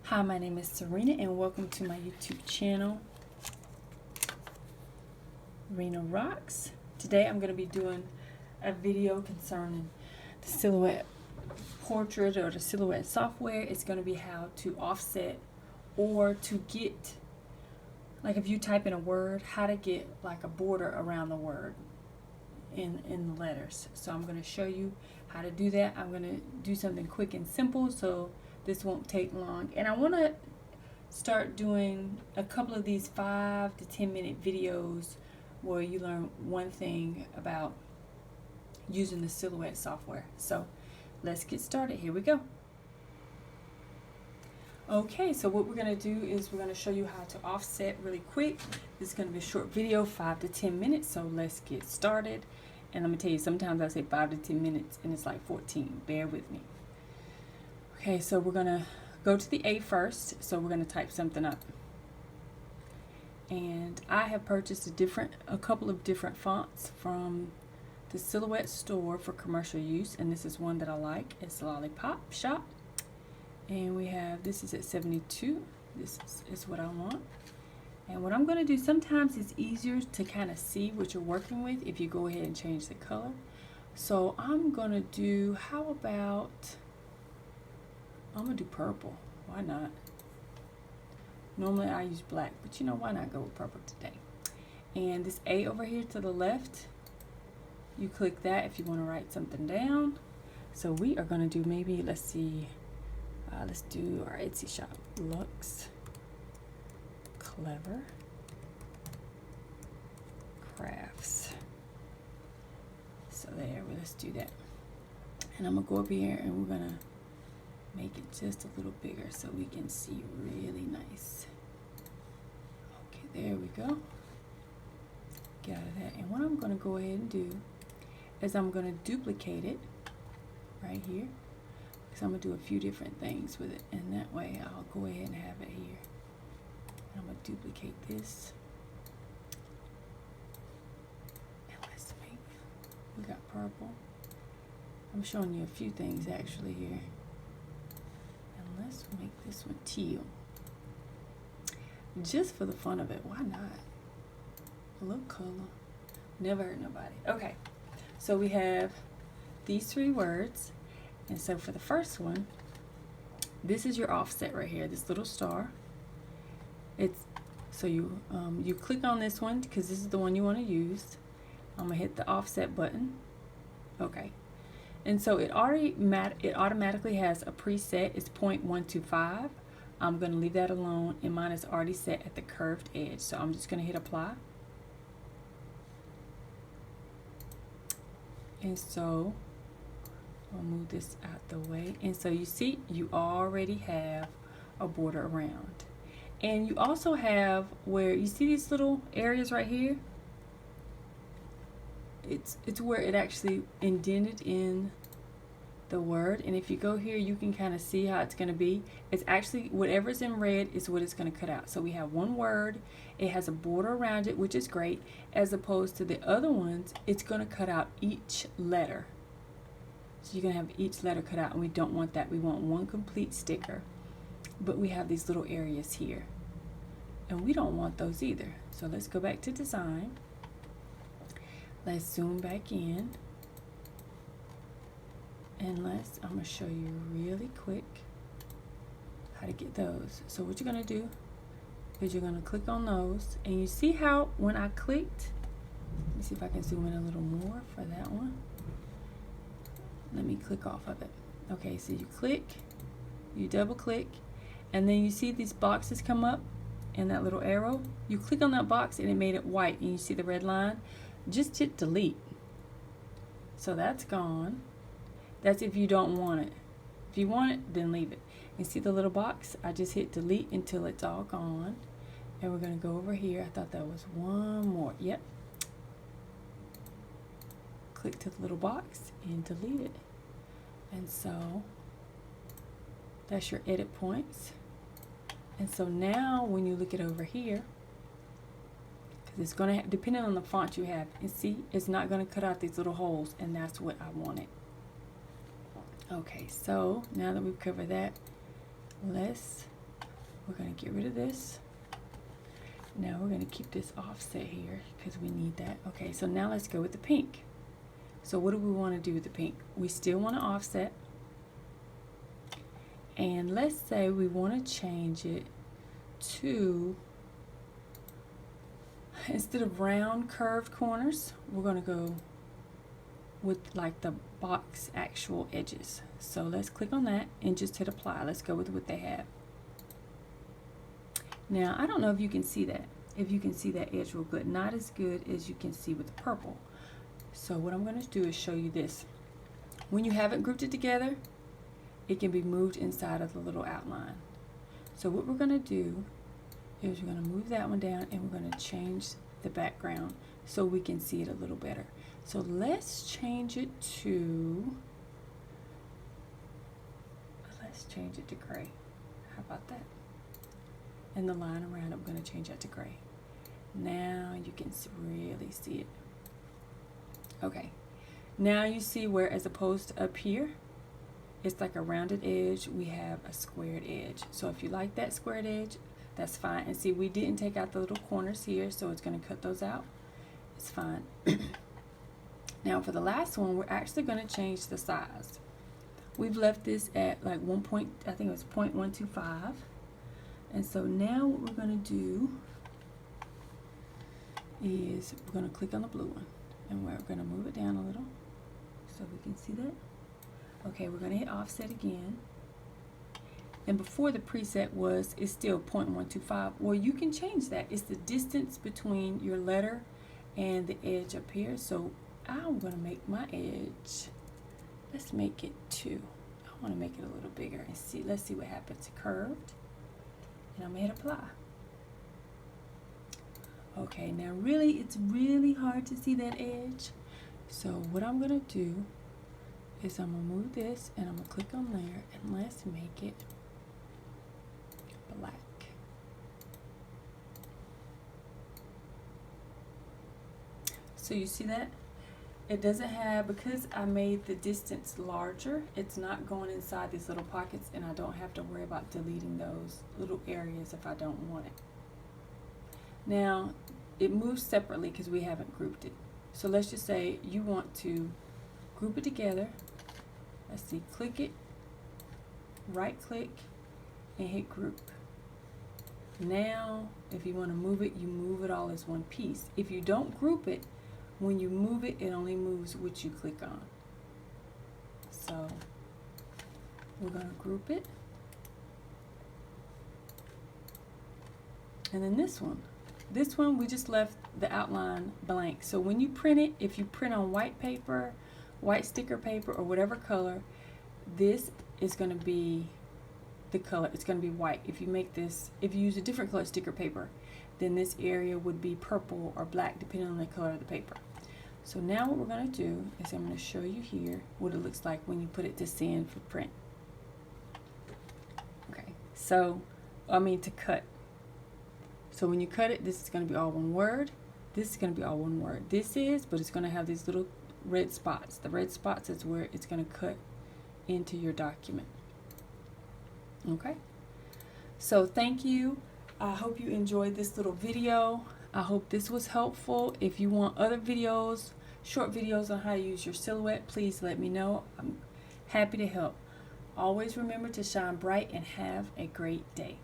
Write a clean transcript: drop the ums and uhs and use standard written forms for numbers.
Hi, my name is Serena and welcome to my YouTube channel, Rena Rocks. Today I'm going to be doing a video concerning the silhouette portrait or the silhouette software. It's going to be how to offset or to get, like if you type in a word, how to get like a border around the word in the letters. So I'm going to show you how to do that. I'm going to do something quick and simple so this won't take long, and I want to start doing a couple of these 5 to 10 minute videos where you learn one thing about using the silhouette software. So let's get started. Here we go. Okay, so what we're going to do is we're going to show you how to offset really quick. This is going to be a short video, 5 to 10 minutes, so let's get started. And let me tell you, sometimes I say 5 to 10 minutes and it's like 14. Bear with me. Okay, so we're going to go to the A first. So we're going to type something up. And I have purchased a couple of different fonts from the Silhouette store for commercial use. And this is one that I like. It's Lollipop Shop. And we have, this is at 72. This is what I want. And what I'm going to do, sometimes it's easier to kind of see what you're working with if you go ahead and change the color. So I'm going to do, how about, I'm going to do purple. Why not? Normally I use black, but you know, why not go with purple today? And this A over here to the left, you click that if you want to write something down. So we are going to do maybe, let's see, let's do our Etsy shop. Looks Clever Crafts. So there, let's do that. And I'm going to go up here and we're going to make it just a little bigger so we can see really nice. Okay, there we go. Get out of that. And what I'm going to go ahead and do is I'm going to duplicate it right here, because I'm going to do a few different things with it, and that way I'll go ahead and have it here. And I'm going to duplicate this. And let's make, we got purple. I'm showing you a few things actually here. Let's make this one teal. Just for the fun of it. Why not? A little color. Never hurt nobody. Okay. So we have these 3 words. And so for the first one, this is your offset right here. This little star. It's so you click on this one because this is the one you want to use. I'm going to hit the offset button. Okay. And so it automatically has a preset. It's 0.125. I'm going to leave that alone, and mine is already set at the curved edge. So I'm just going to hit apply. And so I'll move this out the way. And so you see, you already have a border around. And you also have where you see these little areas right here. It's where it actually indented in the word, and if you go here you can kind of see how it's going to be. It's actually whatever's in red is what it's going to cut out. So we have one word, it has a border around it, which is great, as opposed to the other ones it's going to cut out each letter. So you're going to have each letter cut out, and we don't want that. We want one complete sticker, but we have these little areas here, and we don't want those either. So let's go back to design. Let's zoom back in, and I'm going to show you really quick how to get those. So what you're going to do is you're going to click on those, and you see how when I clicked, let me see if I can zoom in a little more for that one. Let me click off of it. Okay, so you click, you double click, and then you see these boxes come up and that little arrow. You click on that box and it made it white, and you see the red line. Just hit delete. So that's gone. That's if you don't want it. If you want it, then leave it. You see the little box? I just hit delete until it's all gone. And we're going to go over here. I thought that was one more. Yep. Click to the little box and delete it. And so that's your edit points. And so now when you look it over here, it's going to, depending on the font you have, and see, it's not going to cut out these little holes, and that's what I wanted. Okay, so now that we've covered that, let's we're going to get rid of this. Now we're going to keep this offset here because we need that. Okay, so now let's go with the pink. So what do we want to do with the pink? We still want to offset. And let's say we want to change it to, instead of round curved corners, we're going to go with like the box actual edges. So let's click on that and just hit apply. Let's go with what they have. Now I don't know if you can see that. If you can see that edge real good. Not as good as you can see with the purple. So what I'm going to do is show you this. When you haven't grouped it together, it can be moved inside of the little outline. So what we're going to do is we're going to move that one down and we're going to change the background so we can see it a little better. So let's change it to gray. How about that? And the line around it, I'm going to change that to gray. Now you can really see it. Okay, now you see where, as opposed to up here, it's like a rounded edge, we have a squared edge. So if you like that squared edge, that's fine. And see, we didn't take out the little corners here, so it's going to cut those out. It's fine. Now for the last one, we're actually going to change the size. We've left this at like I think it was 0.125. And so now what we're going to do is we're going to click on the blue one and we're going to move it down a little so we can see that. Okay, we're going to hit offset again. And before the preset it's still 0.125. Well, you can change that. It's the distance between your letter and the edge up here. So I'm going to make my edge, let's make it 2. I want to make it a little bigger and see. Let's see what happens. Curved. And I'm going to hit apply. Okay, now it's really hard to see that edge. So what I'm going to do is I'm going to move this and I'm going to click on there and let's make it black. So you see that? It doesn't have, because I made the distance larger, it's not going inside these little pockets and I don't have to worry about deleting those little areas if I don't want it. Now, it moves separately because we haven't grouped it. So let's just say you want to group it together. Let's see, click it, right click, and hit group. Now, if you want to move it, you move it all as one piece. If you don't group it, when you move it, it only moves what you click on. So we're going to group it. And then this one we just left the outline blank. So when you print it, if you print on white paper, white sticker paper, or whatever color, this is going to be the color. It's going to be white. If you use a different color sticker paper, then this area would be purple or black depending on the color of the paper. So now what we're going to do is I'm going to show you here what it looks like when you put it to send for print. Okay, so to cut. So when you cut it, this is going to be all one word. This is going to be all one word. But it's going to have these little red spots. The red spots is where it's going to cut into your document. Okay, so thank you. I hope you enjoyed this little video. I hope this was helpful. If you want other videos, short videos on how to use your silhouette, please let me know. I'm happy to help. Always remember to shine bright and have a great day.